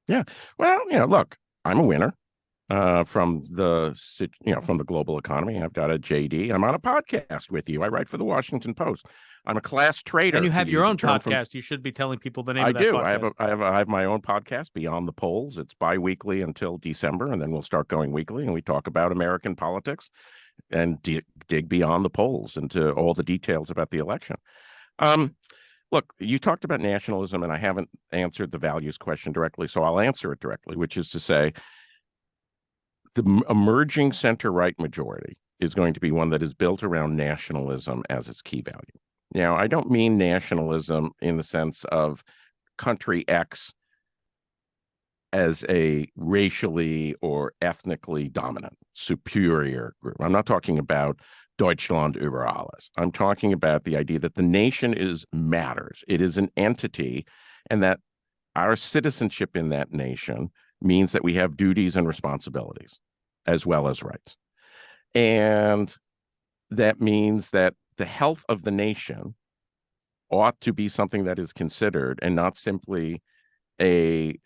S2: Yeah. Well, look, I'm a winner from from the global economy. I've got a JD. I'm on a podcast with you. I write for the Washington Post. I'm a class
S1: And
S2: trader,
S1: you
S2: to
S1: have your
S2: use a
S1: own
S2: term from.
S1: podcast. You should be telling people the name
S2: I
S1: of that
S2: do. I have
S1: podcast.
S2: I have my own podcast, Beyond the Polls. It's bi-weekly until December, and then we'll start going weekly, and we talk about American politics and dig beyond the polls into all the details about the election. Um, Look, you talked about nationalism, and I haven't answered the values question directly, so I'll answer it directly, which is to say the emerging center right majority is going to be one that is built around nationalism as its key value. Now, I don't mean nationalism in the sense of country X as a racially or ethnically dominant, superior group. I'm not talking about Deutschland über alles. I'm talking about the idea that the nation matters. It is an entity, and that our citizenship in that nation means that we have duties and responsibilities as well as rights. And that means that the health of the nation ought to be something that is considered and not simply a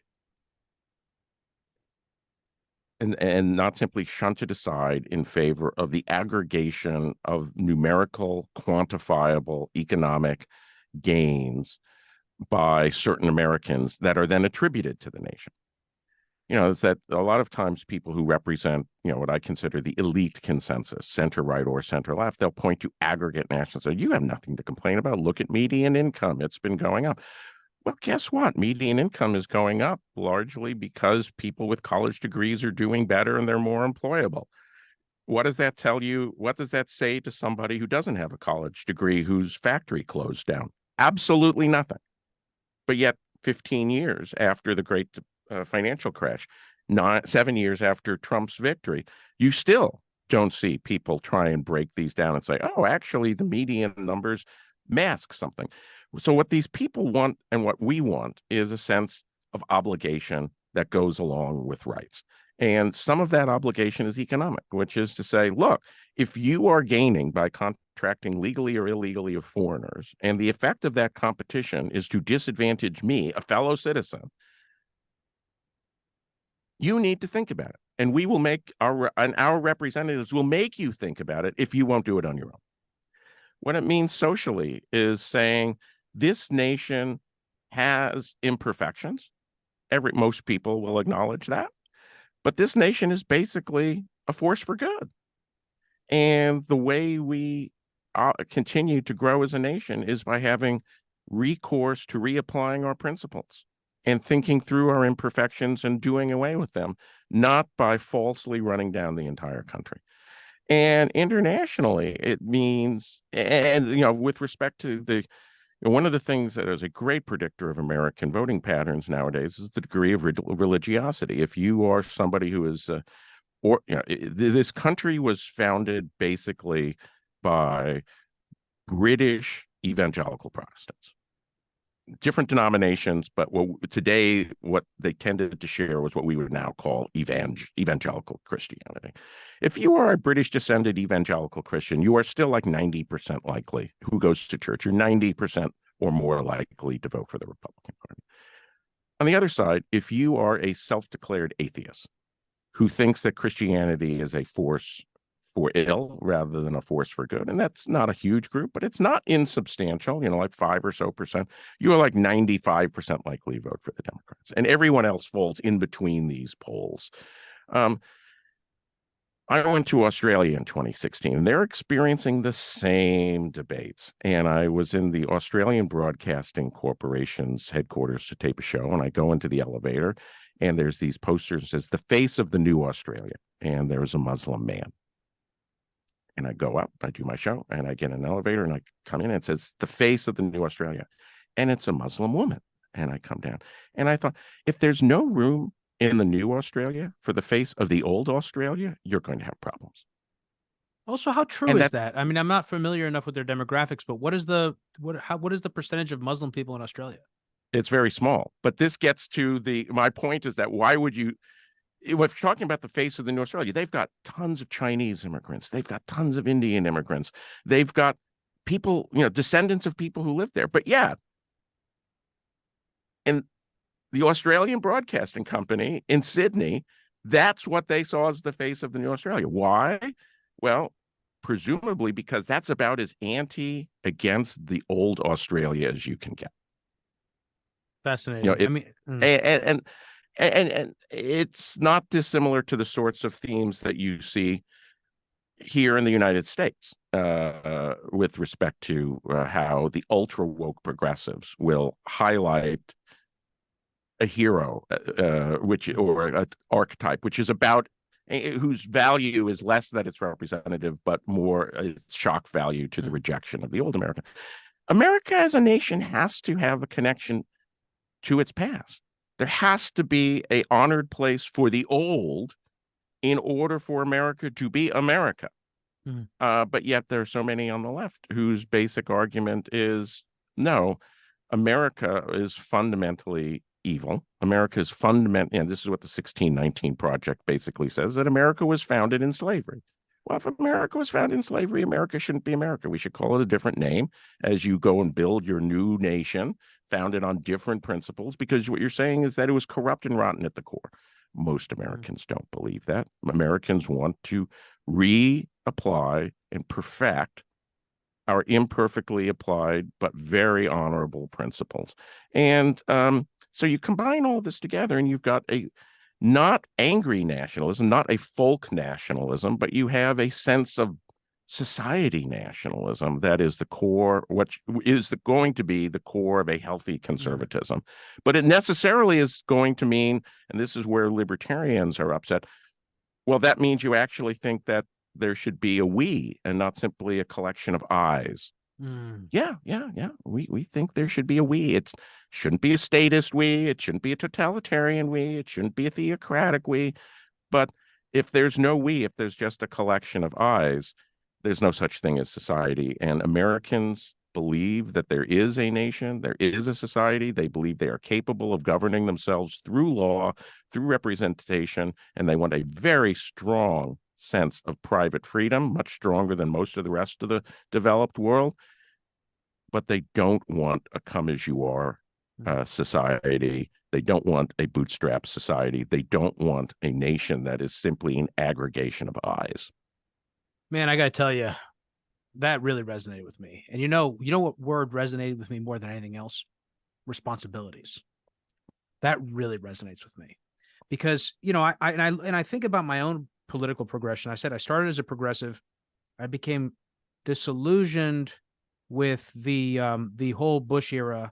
S2: and not simply shunted aside in favor of the aggregation of numerical, quantifiable economic gains by certain Americans that are then attributed to the nation. Is that a lot of times people who represent, what I consider the elite consensus, center right or center left, they'll point to aggregate national. So you have nothing to complain about. Look at median income. It's been going up. Well, guess what? Median income is going up largely because people with college degrees are doing better and they're more employable. What does that tell you? What does that say to somebody who doesn't have a college degree whose factory closed down? Absolutely nothing. But yet, 15 years after the great financial crash, 7 years after Trump's victory, you still don't see people try and break these down and say, oh, actually, the median numbers mask something. So what these people want and what we want is a sense of obligation that goes along with rights. And some of that obligation is economic, which is to say, look, if you are gaining by contracting legally or illegally of foreigners, and the effect of that competition is to disadvantage me, a fellow citizen, you need to think about it. And we will make our representatives will make you think about it if you won't do it on your own. What it means socially is saying this nation has imperfections. Most people will acknowledge that. But this nation is basically a force for good. And the way we continue to grow as a nation is by having recourse to reapplying our principles and thinking through our imperfections and doing away with them, not by falsely running down the entire country. And internationally, it means, and with respect to one of the things that is a great predictor of American voting patterns nowadays is the degree of religiosity. If you are somebody who is this country was founded basically by British evangelical Protestants, different denominations, but today what they tended to share was what we would now call evangelical Christianity. If you are a British descended evangelical Christian, you are still like 90% likely who goes to church. You're 90% or more likely to vote for the Republican Party. On the other side, if you are a self-declared atheist who thinks that Christianity is a force for ill rather than a force for good. And that's not a huge group, but it's not insubstantial, like 5 or so percent. You are like 95% likely to vote for the Democrats. And everyone else falls in between these polls. I went to Australia in 2016, and they're experiencing the same debates. And I was in the Australian Broadcasting Corporation's headquarters to tape a show, and I go into the elevator, and there's these posters that says the face of the new Australia, and there's a Muslim man. And I go up, I do my show, and I get in an elevator, and I come in, and it says the face of the new Australia, and it's a Muslim woman. And I come down, and I thought, if there's no room in the new Australia for the face of the old Australia, you're going to have problems.
S1: Also, how true
S2: And
S1: is
S2: that
S1: that? I mean, I'm not familiar enough with their demographics, but what is the percentage of Muslim people in Australia?
S2: it's very small. But this gets to my point is that why would you, if you're talking about the face of the new Australia, they've got tons of Chinese immigrants, they've got tons of Indian immigrants, they've got people, descendants of people who live there. But yeah, in the Australian Broadcasting Company in Sydney, that's what they saw as the face of the new Australia. Why? Well, presumably because that's about as anti against the old Australia as you can get.
S1: Fascinating.
S2: And it's not dissimilar to the sorts of themes that you see here in the United States with respect to how the ultra woke progressives will highlight a hero, or an archetype, which is about whose value is less that it's representative, but more its shock value to the rejection of the old America. America as a nation has to have a connection to its past. There has to be an honored place for the old in order for America to be America. But yet there are so many on the left whose basic argument is, no, America is fundamentally evil. America is fundamental, and this is what the 1619 Project basically says, that America was founded in slavery. Well, if America was founded in slavery, America shouldn't be America. We should call it a different name as you go and build your new nation, founded on different principles, because what you're saying is that it was corrupt and rotten at the core. Most Americans don't believe that. Americans want to reapply and perfect our imperfectly applied but very honorable principles. And so you combine all this together, and you've got a not angry nationalism, not a folk nationalism, but you have a sense of society nationalism that is the core, what is going to be the core of a healthy conservatism. But it necessarily is going to mean, and this is where libertarians are upset, well, that means you actually think that there should be a we and not simply a collection of I's. Yeah. We think there should be a we. It shouldn't be a statist we. It shouldn't be a totalitarian we. It shouldn't be a theocratic we. But if there's no we, if there's just a collection of I's, there's no such thing as society. And Americans believe that there is a nation, there is a society. They believe they are capable of governing themselves through law, through representation, and they want a very strong sense of private freedom, much stronger than most of the rest of the developed world. But they don't want a come-as-you-are society. They don't want a bootstrap society. They don't want a nation that is simply an aggregation of I's.
S1: Man, I got to tell you, that really resonated with me. And you know what word resonated with me more than anything else? Responsibilities. That really resonates with me, because I think about my own political progression. I said I started as a progressive. I became disillusioned with the whole Bush era,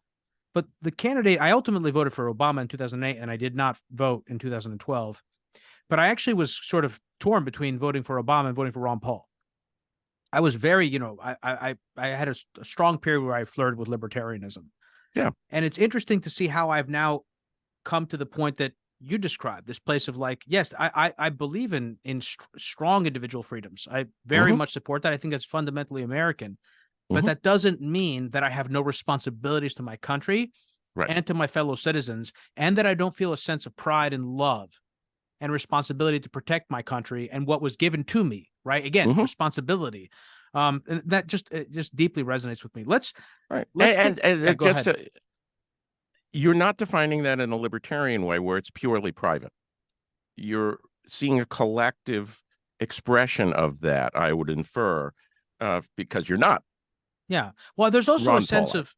S1: but the candidate, I ultimately voted for Obama in 2008, and I did not vote in 2012. But I actually was sort of torn between voting for Obama and voting for Ron Paul. I was very, I had a strong period where I flirted with libertarianism.
S2: Yeah.
S1: And it's interesting to see how I've now come to the point that you described, this place of like, yes, I believe in strong individual freedoms. I very much support that. I think that's fundamentally American, but that doesn't mean that I have no responsibilities to my country and to my fellow citizens, and that I don't feel a sense of pride and love and responsibility to protect my country and what was given to me. Right. Again, responsibility. And that just deeply resonates with me. Let's go ahead.
S2: You're not defining that in a libertarian way where it's purely private. You're seeing a collective expression of that, I would infer, because you're not.
S1: Yeah. Well, there's also
S2: Ron
S1: a sense
S2: Paul.
S1: of,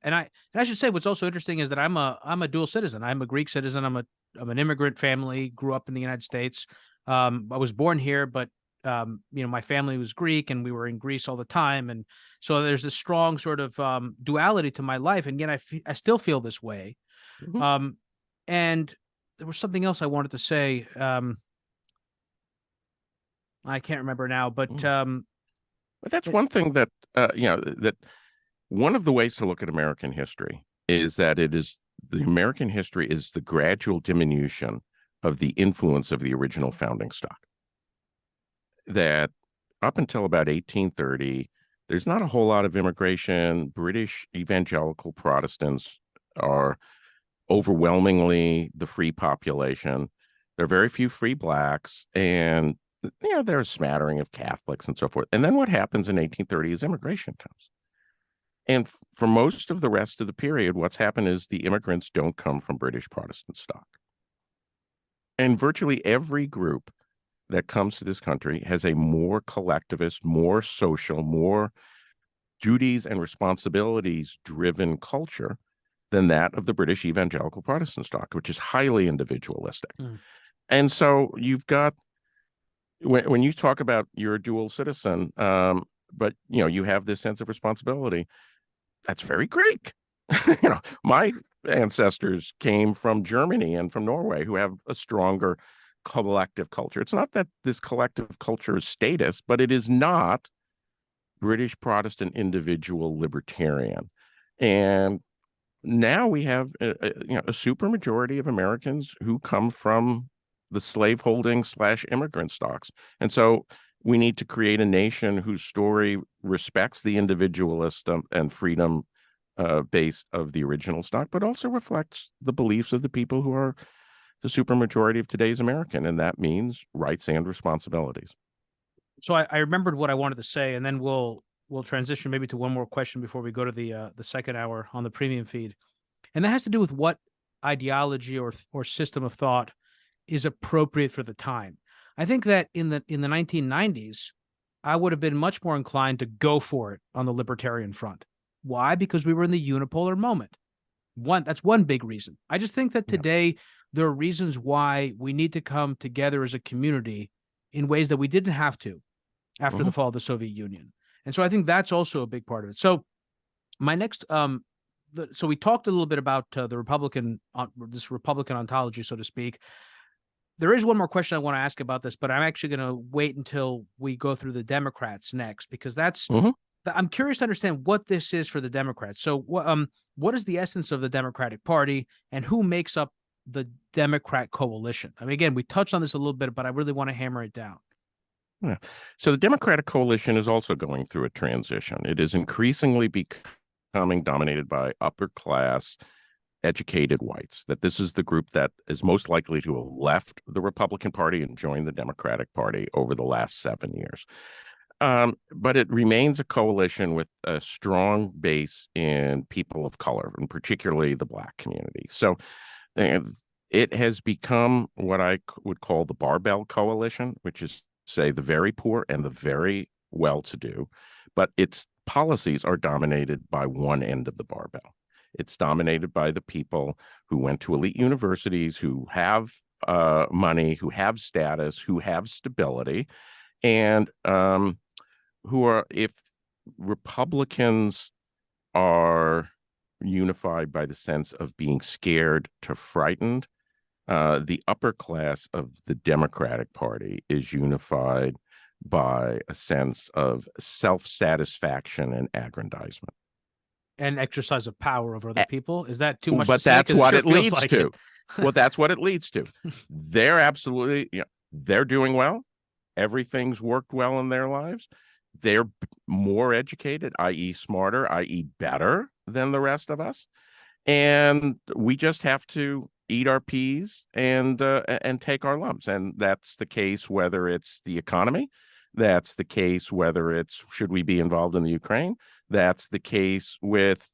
S1: and I should say what's also interesting is that I'm a dual citizen. I'm a Greek citizen. I'm an immigrant family, grew up in the United States. I was born here, but my family was Greek and we were in Greece all the time. And so there's this strong sort of duality to my life. And yet I still feel this way.
S2: Mhm.
S1: And there was something else I wanted to say. I can't remember now, but
S2: But that's
S1: it,
S2: one thing that that one of the ways to look at American history is that the American history is the gradual diminution of the influence of the original founding stock. That up until about 1830, there's not a whole lot of immigration. British evangelical Protestants are overwhelmingly the free population. There are very few free blacks, and there's a smattering of Catholics and so forth. And then what happens in 1830 is immigration comes. And for most of the rest of the period, what's happened is the immigrants don't come from British Protestant stock. And virtually every group that comes to this country has a more collectivist, more social, more duties and responsibilities driven culture than that of the British evangelical Protestant stock, which is highly individualistic.
S1: Mm.
S2: And so you've got, when you talk about you're a dual citizen, but you have this sense of responsibility, that's very Greek. My ancestors came from Germany and from Norway, who have a stronger collective culture. It's not that this collective culture is status, but it is not British Protestant individual libertarian. And now we have a super majority of Americans who come from the slaveholding / immigrant stocks. And so we need to create a nation whose story respects the individualist and freedom base of the original stock, but also reflects the beliefs of the people who are the supermajority of today's American. And that means rights and responsibilities.
S1: So I remembered what I wanted to say, and then we'll transition maybe to one more question before we go to the second hour on the premium feed. And that has to do with what ideology or system of thought is appropriate for the time. I think that in the 1990s, I would have been much more inclined to go for it on the libertarian front. Why? Because we were in the unipolar moment. That's one big reason. I just think that today there are reasons why we need to come together as a community in ways that we didn't have to after the fall of the Soviet Union. And so I think that's also a big part of it. So my next so we talked a little bit about this Republican ontology, so to speak. There is one more question I want to ask about this, but I'm actually going to wait until we go through the Democrats next, because I'm curious to understand what this is for the Democrats. So what is the essence of the Democratic Party, and who makes up the Democrat coalition? I mean, again, we touched on this a little bit, but I really want to hammer it down.
S2: Yeah. So the Democratic coalition is also going through a transition. It is increasingly becoming dominated by upper class, educated whites, that this is the group that is most likely to have left the Republican Party and joined the Democratic Party over the last 7 years. But it remains a coalition with a strong base in people of color, and particularly the Black community. So it has become what I would call the barbell coalition, which is, say, the very poor and the very well-to-do, but its policies are dominated by one end of the barbell. It's dominated by the people who went to elite universities, who have money, who have status, who have stability, and who are, if Republicans are unified by the sense of being scared to frightened, the upper class of the Democratic Party is unified by a sense of self-satisfaction and aggrandizement.
S1: And exercise of power over other people. Is that too much
S2: But
S1: to say?
S2: that's what
S1: Sure
S2: it leads
S1: like
S2: to.
S1: It.
S2: Well, that's what it leads to. They're absolutely, they're doing well. Everything's worked well in their lives. They're more educated, i.e. smarter, i.e. better than the rest of us. And we just have to eat our peas and take our lumps. And that's the case whether it's the economy. That's the case whether it's should we be involved in the Ukraine. That's the case with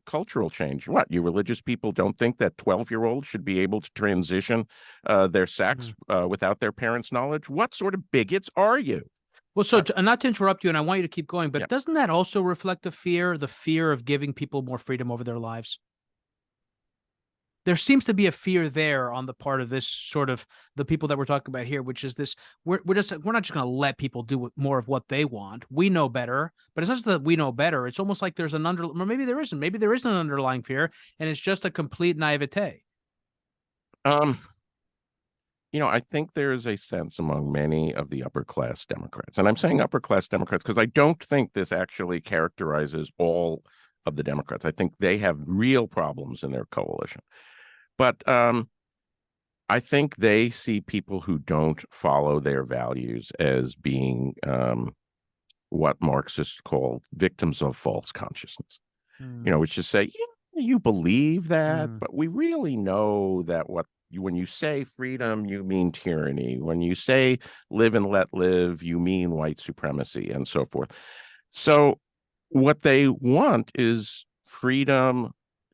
S2: cultural change. What, you religious people don't think that 12-year-olds should be able to transition their sex without their parents' knowledge? What sort of bigots are you?
S1: Well, so not to interrupt you, and I want you to keep going, but
S2: Yeah.
S1: doesn't that also reflect the fear of giving people more freedom over their lives? there seems to be a fear there on the part of this sort of the people that we're talking about here, which is this: we're not just going to let people do more of what they want. We know better, but it's not just that we know better. It's almost like there's an or maybe there isn't. Maybe there is an underlying fear, and it's just a complete naivete.
S2: Um, I think there is a sense among many of the upper class Democrats, and I'm saying upper class Democrats because I don't think this actually characterizes all of the Democrats. I think they have real problems in their coalition. But I think they see people who don't follow their values as being what Marxists call victims of false consciousness, which is say, yeah, you believe that, but we really know that when you say freedom, you mean tyranny. When you say live and let live, you mean white supremacy and so forth. So what they want is freedom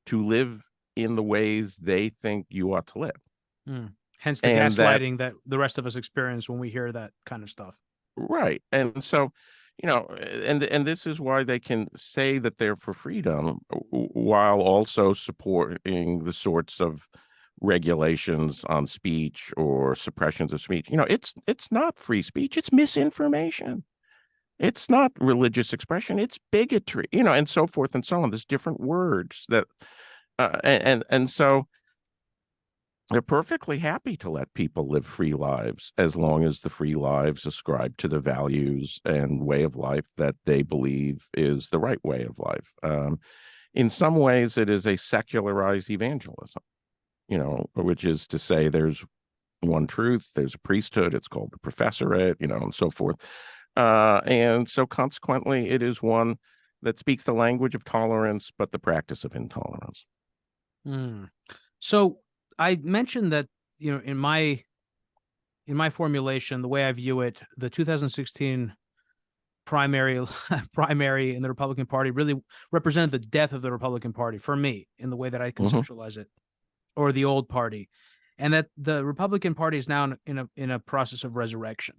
S2: to live in the ways they think you ought to live.
S1: Hence the gaslighting that the rest of us experience when we hear that kind of stuff.
S2: Right. And so, and this is why they can say that they're for freedom while also supporting the sorts of regulations on speech or suppressions of speech. It's not free speech, it's misinformation. It's not religious expression, it's bigotry, and so forth and so on. There's different words that and so they're perfectly happy to let people live free lives as long as the free lives ascribe to the values and way of life that they believe is the right way of life. In some ways, it is a secularized evangelism, which is to say there's one truth, there's a priesthood, it's called the professorate, and so forth. And so consequently, it is one that speaks the language of tolerance, but the practice of intolerance.
S1: So I mentioned that, in my formulation, the way I view it, the 2016 primary in the Republican Party really represented the death of the Republican Party for me in the way that I conceptualize it, or the old party, and that the Republican Party is now in a process of resurrection.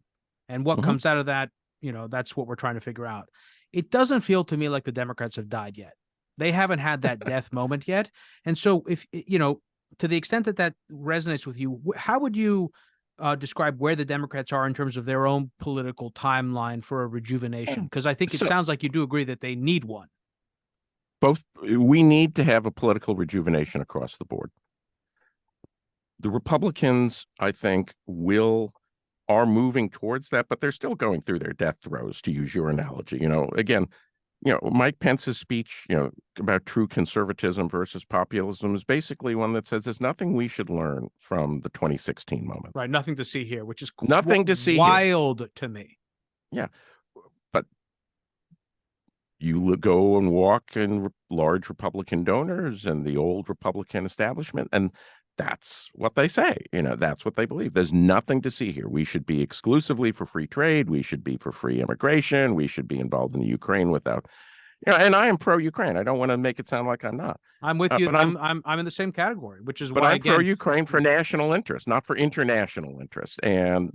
S1: And what comes out of that, that's what we're trying to figure out. It doesn't feel to me like the Democrats have died yet. They haven't had that death moment yet. And so if, to the extent that resonates with you, how would you describe where the Democrats are in terms of their own political timeline for a rejuvenation? Because I think it sounds like you do agree that they need one.
S2: We need to have a political rejuvenation across the board. The Republicans, I think, are moving towards that, but they're still going through their death throes, to use your analogy. Again, Mike Pence's speech, about true conservatism versus populism is basically one that says there's nothing we should learn from the 2016 moment.
S1: Right. Nothing to see here, which is
S2: nothing to see
S1: wild
S2: here.
S1: To me.
S2: Yeah. But you go and walk in large Republican donors and the old Republican establishment, and that's what they say. That's what they believe. There's nothing to see here. We should be exclusively for free trade. We should be for free immigration. We should be involved in the Ukraine without, and I am pro-Ukraine. I don't want to make it sound like I'm not.
S1: I'm with you. But I'm in the same category, which is why
S2: I'm pro-Ukraine for national interest, not for international interest. And,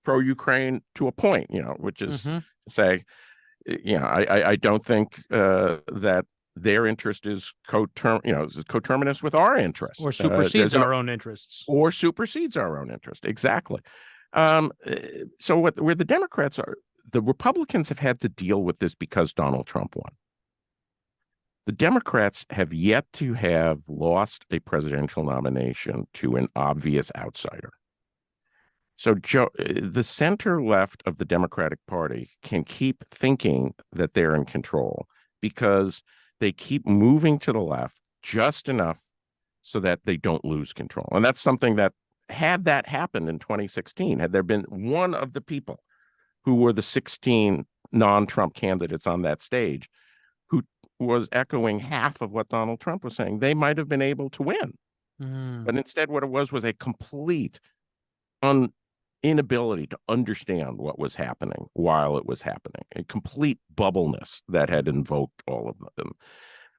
S2: pro-Ukraine to a point, which is say, I don't think that their interest is coterminous with our interest,
S1: or supersedes our own interests,
S2: Exactly. So where the Democrats are, the Republicans have had to deal with this because Donald Trump won. The Democrats have yet to have lost a presidential nomination to an obvious outsider. So the center left of the Democratic Party can keep thinking that they're in control because they keep moving to the left just enough so that they don't lose control. And that's something that, had that happened in 2016, had there been one of the people who were the 16 non-Trump candidates on that stage who was echoing half of what Donald Trump was saying, they might have been able to win. But instead, what it was a complete inability to understand what was happening while it was happening, a complete bubbleness that had invoked all of them.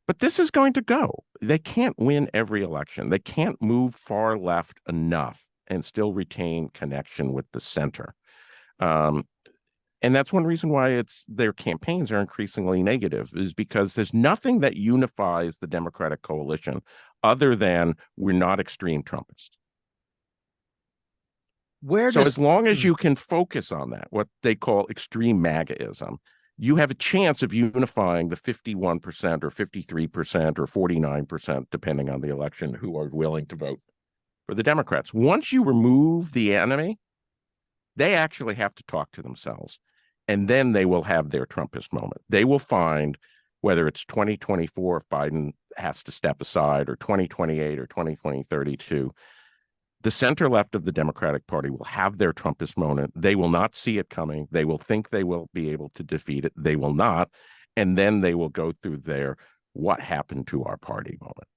S2: But this is going to go. They can't win every election. They can't move far left enough and still retain connection with the center. And that's one reason why their campaigns are increasingly negative, is because there's nothing that unifies the Democratic coalition other than we're not extreme Trumpists.
S1: Where
S2: So
S1: does
S2: as long as you can focus on that, what they call extreme MAGAism, you have a chance of unifying the 51% or 53% or 49%, depending on the election, who are willing to vote for the Democrats. Once you remove the enemy, they actually have to talk to themselves, and then they will have their Trumpist moment. They will find, whether it's 2024, if Biden has to step aside, or 2028 or 2032, the center left of the Democratic Party will have their Trumpist moment. They will not see it coming. They will think they will be able to defeat it. They will not. And then they will go through their what happened to our party moment.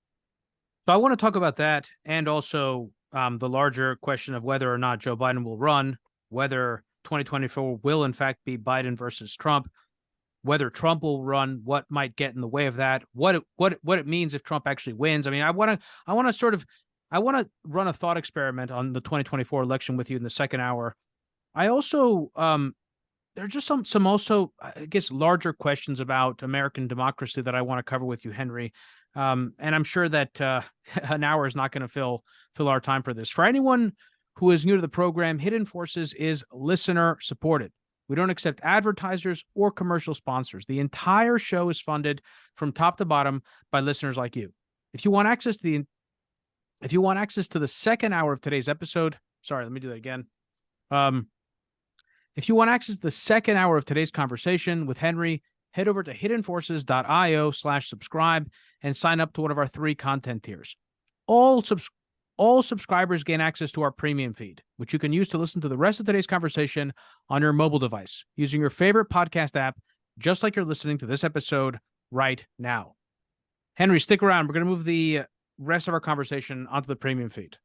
S1: So I want to talk about that, and also the larger question of whether or not Joe Biden will run, whether 2024 will in fact be Biden versus Trump, whether Trump will run, what might get in the way of that, what it means if Trump actually wins. I mean, I want to run a thought experiment on the 2024 election with you in the second hour. I also there are just some also, I guess, larger questions about American democracy that I want to cover with you, Henry. And I'm sure that an hour is not going to fill our time for this. For anyone who is new to the program, Hidden Forces is listener supported. We don't accept advertisers or commercial sponsors. The entire show is funded from top to bottom by listeners like you. If you want access to the second hour of today's episode, sorry, let me do that again. If you want access to the second hour of today's conversation with Henry, head over to hiddenforces.io/subscribe and sign up to one of our 3 content tiers. All subscribers gain access to our premium feed, which you can use to listen to the rest of today's conversation on your mobile device using your favorite podcast app, just like you're listening to this episode right now. Henry, stick around. We're going to move the rest of our conversation onto the premium feed.